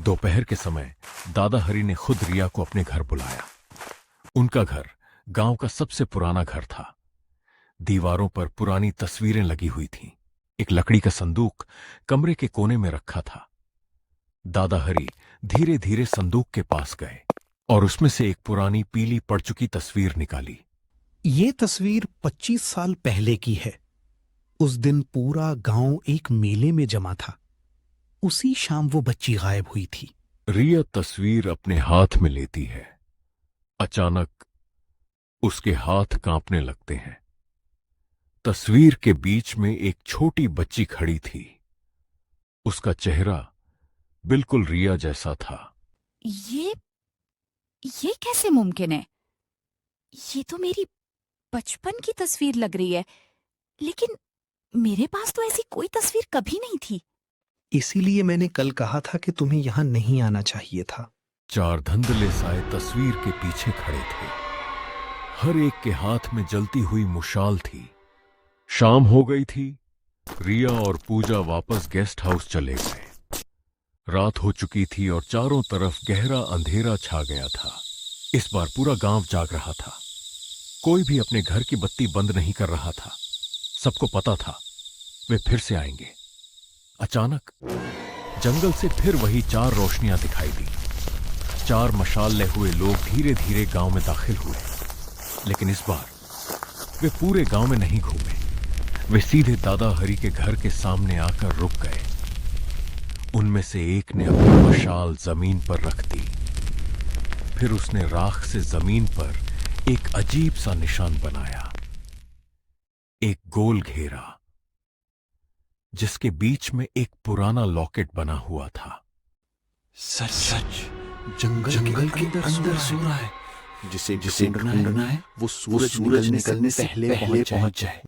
दोपहर के समय दादा हरी ने खुद रिया को अपने घर बुलाया। उनका घर गांव का सबसे पुराना घर था। दीवारों पर पुरानी तस्वीरें लगी हुई थीं। एक लकड़ी का संदूक कमरे के कोने में रखा था। दादा हरी धीरे धीरे संदूक के पास गए और उसमें से एक पुरानी पीली पड़ चुकी तस्वीर निकाली। ये तस्वीर 25 साल पहले की है। उस दिन पूरा गांव एक मेले में जमा था। उसी शाम वो बच्ची गायब हुई थी। रिया तस्वीर अपने हाथ में लेती है। अचानक उसके हाथ कांपने लगते हैं। तस्वीर के बीच में एक छोटी बच्ची खड़ी थी। उसका चेहरा बिल्कुल रिया जैसा था। ये कैसे मुमकिन है? ये तो मेरी बचपन की तस्वीर लग रही है, लेकिन मेरे पास तो ऐसी कोई तस्वीर कभी नहीं थी। इसीलिए मैंने कल कहा था कि तुम्हें यहां नहीं आना चाहिए था। 4 धंधले साए तस्वीर के पीछे खड़े थे। हर एक के हाथ में जलती हुई मुशाल थी। शाम हो गई थी। रिया और पूजा वापस गेस्ट हाउस चले गए। रात हो चुकी थी और चारों तरफ गहरा अंधेरा छा गया था। इस बार पूरा गांव जाग रहा था। कोई भी अपने घर की बत्ती बंद नहीं कर रहा था। सबको पता था वे फिर से आएंगे। अचानक जंगल से फिर वही 4 रोशनियां दिखाई दी। 4 मशाल हुए लोग धीरे धीरे गांव में दाखिल हुए। लेकिन इस बार वे पूरे गांव में नहीं घूमे। वे सीधे दादा हरी के घर के सामने आकर रुक गए। उनमें से एक ने अपनी मशाल जमीन पर रख दी। फिर उसने राख से जमीन पर एक अजीब सा निशान बनाया। एक गोल घेरा जिसके बीच में एक पुराना लॉकेट बना हुआ था। सच सच जंगल के अंदर सो रहा है। जिसे ढूंढना है वो सूरज निकलने से पहले पहुंच जाए।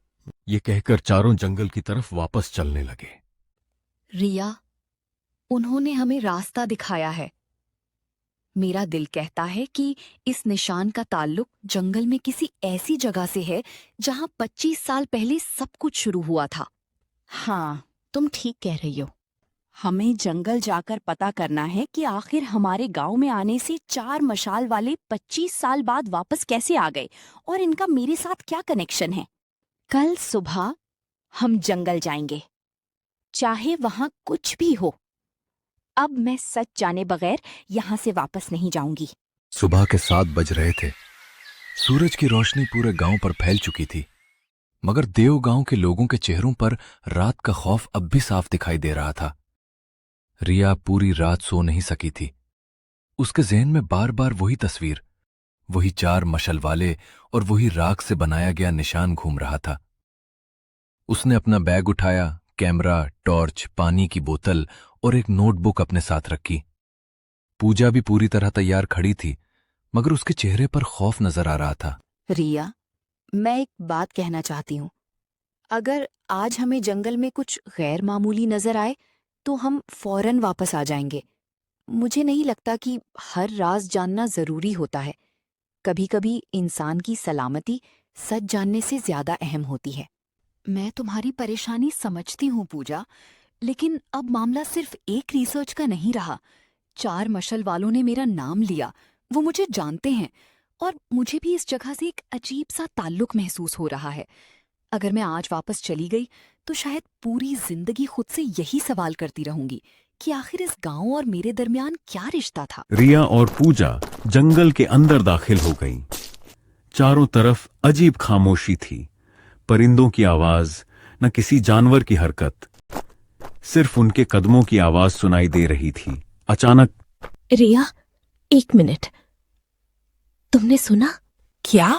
ये कहकर चारों जंगल की तरफ वापस चलने लगे। रिया, उन्होंने हमें रास्ता दिखाया है। मेरा दिल कहता है कि इस निशान का ताल्लुक जंगल में किसी ऐसी जगह से है जहां 25 साल पहले सब कुछ शुरू हुआ था। हाँ, तुम ठीक कह रही हो। हमें जंगल जाकर पता करना है कि आखिर हमारे गांव में आने से 4 मशाल वाले 25 साल बाद वापस कैसे आ गए और इनका मेरे साथ क्या कनेक्शन है। कल सुबह हम जंगल जाएंगे, चाहे वहां कुछ भी हो। अब मैं सच जाने बगैर यहाँ से वापस नहीं जाऊंगी। सुबह के 7 बज रहे थे। सूरज की रोशनी पूरे गांव पर फैल चुकी थी, मगर देव गांव के लोगों के चेहरों पर रात का खौफ अब भी साफ दिखाई दे रहा था। रिया पूरी रात सो नहीं सकी थी। उसके ज़हन में बार बार वही तस्वीर, वही 4 मशल वाले और वही राख से बनाया गया निशान घूम रहा था। उसने अपना बैग उठाया, कैमरा, टॉर्च, पानी की बोतल और एक नोटबुक अपने साथ रखी। पूजा भी पूरी तरह तैयार खड़ी थी, मगर उसके चेहरे पर खौफ नजर आ रहा था। रिया, मैं एक बात कहना चाहती हूँ। अगर आज हमें जंगल में कुछ गैर मामूली नजर आए तो हम फौरन वापस आ जाएंगे। मुझे नहीं लगता कि हर राज जानना जरूरी होता है। कभी कभी इंसान की सलामती सच जानने से ज्यादा अहम होती है। मैं तुम्हारी परेशानी समझती हूँ पूजा, लेकिन अब मामला सिर्फ एक रिसर्च का नहीं रहा। 4 मशल वालों ने मेरा नाम लिया। वो मुझे जानते हैं और मुझे भी इस जगह से एक अजीब सा ताल्लुक महसूस हो रहा है। अगर मैं आज वापस चली गई तो शायद पूरी जिंदगी खुद से यही सवाल करती रहूंगी कि आखिर इस गांव और मेरे दरमियान क्या रिश्ता था। रिया और पूजा जंगल के अंदर दाखिल हो गईं। चारों तरफ अजीब खामोशी थी। परिंदों की आवाज, न किसी जानवर की हरकत, सिर्फ उनके कदमों की आवाज सुनाई दे रही थी। अचानक, रिया, 1 मिनट, तुमने सुना? क्या?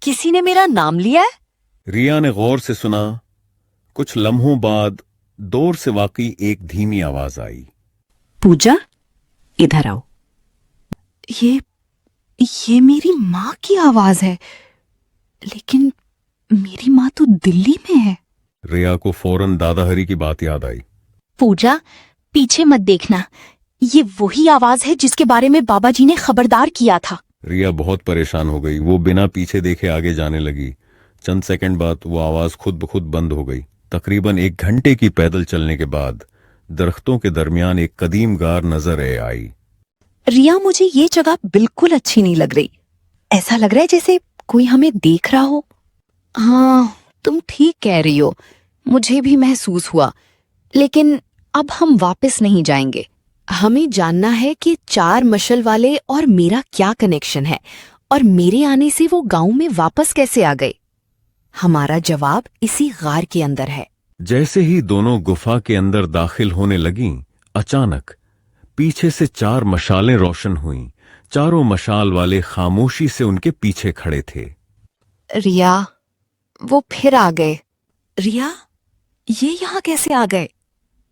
किसी ने मेरा नाम लिया है? रिया ने गौर से सुना। कुछ लम्हों बाद दूर से वाकई एक धीमी आवाज आई। पूजा, इधर आओ। ये मेरी माँ की आवाज है, लेकिन मेरी माँ तो दिल्ली में है। रिया को फौरन दादा हरी की बात याद आई। पूजा, पीछे मत देखना। ये वही आवाज है जिसके बारे में बाबा जी ने खबरदार किया था। रिया बहुत परेशान हो गई। वो बिना पीछे देखे आगे जाने लगी। चंद सेकंड बाद वो आवाज खुद ब खुद बंद हो गई। तकरीबन 1 घंटे की पैदल चलने के बाद दरख्तों के दरमियान एक कदीम गार नजर आई। रिया, मुझे ये जगह बिल्कुल अच्छी नहीं लग रही। ऐसा लग रहा है जैसे कोई हमें देख रहा हो। हाँ, तुम ठीक कह रही हो, मुझे भी महसूस हुआ। लेकिन अब हम वापस नहीं जाएंगे। हमें जानना है कि 4 मशल वाले और मेरा क्या कनेक्शन है, और मेरे आने से वो गांव में वापस कैसे आ गए। हमारा जवाब इसी गार के अंदर है। जैसे ही दोनों गुफा के अंदर दाखिल होने लगीं, अचानक पीछे से 4 मशालें रोशन हुईं। चारों मशाल वाले खामोशी से उनके पीछे खड़े थे। रिया, वो फिर आ गए। रिया, ये यहाँ कैसे आ गए?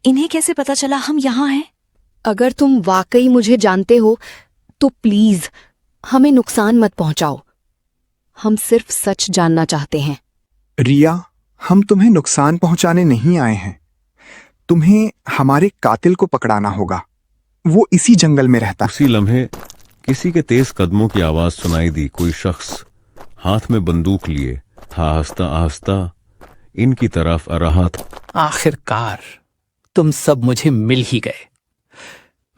इन्हें कैसे पता चला हम यहाँ हैं? अगर तुम वाकई मुझे जानते हो तो प्लीज हमें नुकसान मत पहुंचाओ। हम सिर्फ सच जानना चाहते हैं। रिया, हम तुम्हें नुकसान पहुंचाने नहीं आए हैं। तुम्हें हमारे कातिल को पकड़ाना होगा। वो इसी जंगल में रहता है। उसी लम्हे किसी के तेज कदमों की आवाज सुनाई दी। कोई शख्स हाथ में बंदूक लिए आहिस्ता आहिस्ता इनकी तरफ आ रहा था। आखिरकार तुम सब मुझे मिल ही गए।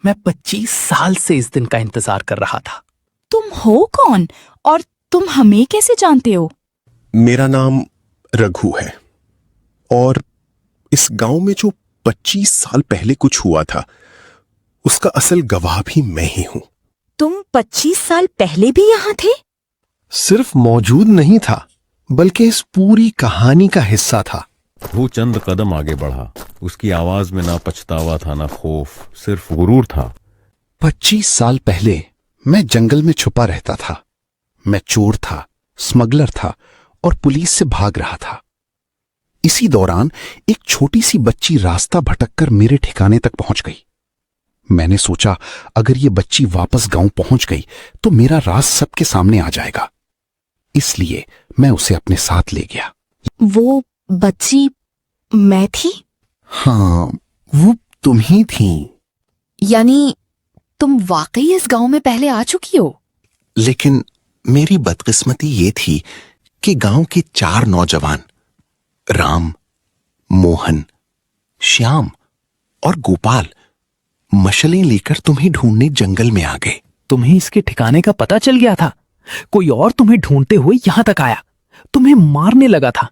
मैं 25 साल से इस दिन का इंतजार कर रहा था। तुम हो कौन और तुम हमें कैसे जानते हो? मेरा नाम रघु है और इस गांव में जो 25 साल पहले कुछ हुआ था उसका असल गवाह भी मैं ही हूं। तुम 25 साल पहले भी यहाँ थे? सिर्फ मौजूद नहीं था बल्कि इस पूरी कहानी का हिस्सा था। वो चंद कदम आगे बढ़ा। उसकी आवाज में ना पछतावा था ना खौफ, सिर्फ गुरूर था। 25 साल पहले मैं जंगल में छुपा रहता था। मैं चोर था, स्मगलर था और पुलिस से भाग रहा था। इसी दौरान एक छोटी सी बच्ची रास्ता भटककर मेरे ठिकाने तक पहुंच गई। मैंने सोचा अगर ये बच्ची वापस गांव पहुंच गई तो मेरा राज सबके सामने आ जाएगा, इसलिए मैं उसे अपने साथ ले गया। वो बच्ची मैं थी? हाँ, वो तुम ही थी। यानी तुम वाकई इस गांव में पहले आ चुकी हो? लेकिन मेरी बदकिस्मती ये थी कि गांव के 4 नौजवान राम, मोहन, श्याम और गोपाल मशलें लेकर तुम्हें ढूंढने जंगल में आ गए। तुम्हें इसके ठिकाने का पता चल गया था। कोई और तुम्हें ढूंढते हुए यहां तक आया, तुम्हें मारने लगा था,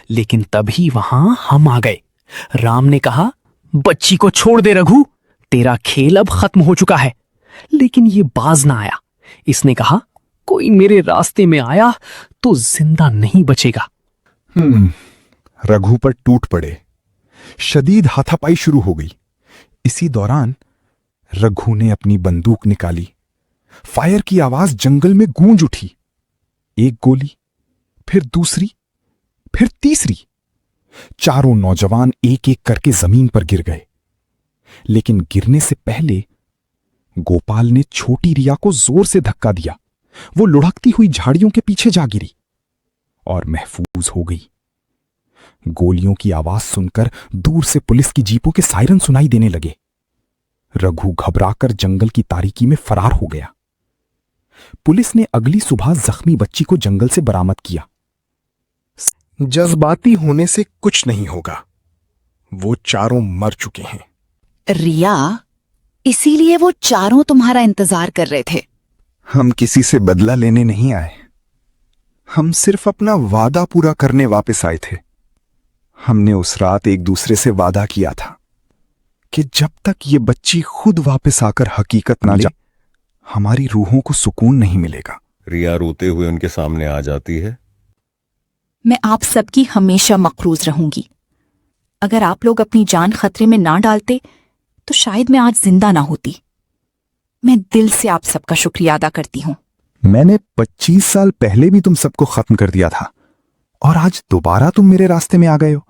लेकिन तभी वहां हम आ गए। राम ने कहा, बच्ची को छोड़ दे रघु, तेरा खेल अब खत्म हो चुका है। लेकिन ये बाज ना आया। इसने कहा, कोई मेरे रास्ते में आया तो जिंदा नहीं बचेगा। रघु पर टूट पड़े। शदीद हाथापाई शुरू हो गई। इसी दौरान रघु ने अपनी बंदूक निकाली। फायर की आवाज जंगल में गूंज उठी। एक गोली, फिर दूसरी, फिर तीसरी। चारों नौजवान एक एक करके जमीन पर गिर गए। लेकिन गिरने से पहले गोपाल ने छोटी रिया को जोर से धक्का दिया। वो लुढ़कती हुई झाड़ियों के पीछे जा गिरी और महफूज हो गई। गोलियों की आवाज सुनकर दूर से पुलिस की जीपों के सायरन सुनाई देने लगे। रघु घबराकर जंगल की तारीकी में फरार हो गया। पुलिस ने अगली सुबह जख्मी बच्ची को जंगल से बरामद किया। जज्बाती होने से कुछ नहीं होगा। वो चारों मर चुके हैं। रिया, इसीलिए वो चारों तुम्हारा इंतजार कर रहे थे। हम किसी से बदला लेने नहीं आए। हम सिर्फ अपना वादा पूरा करने वापस आए थे। हमने उस रात एक दूसरे से वादा किया था कि जब तक ये बच्ची खुद वापस आकर हकीकत ना जाने, हमारी रूहों को सुकून नहीं मिलेगा। रिया रोते हुए उनके सामने आ जाती है। मैं आप सबकी हमेशा मकरूज रहूंगी। अगर आप लोग अपनी जान खतरे में ना डालते तो शायद मैं आज जिंदा ना होती। मैं दिल से आप सबका शुक्रिया अदा करती हूँ। मैंने 25 साल पहले भी तुम सबको खत्म कर दिया था और आज दोबारा तुम मेरे रास्ते में आ गए हो।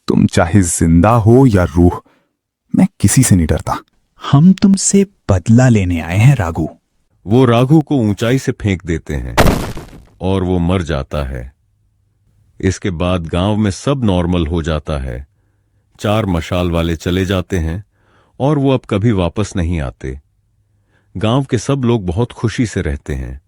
तुम चाहे जिंदा हो या रूह, मैं किसी से नहीं डरता। हम तुमसे बदला लेने आए हैं राघु। वो राघु को ऊंचाई से फेंक देते हैं और वो मर जाता है। इसके बाद गांव में सब नॉर्मल हो जाता है। 4 मशाल वाले चले जाते हैं और वो अब कभी वापस नहीं आते। गांव के सब लोग बहुत खुशी से रहते हैं।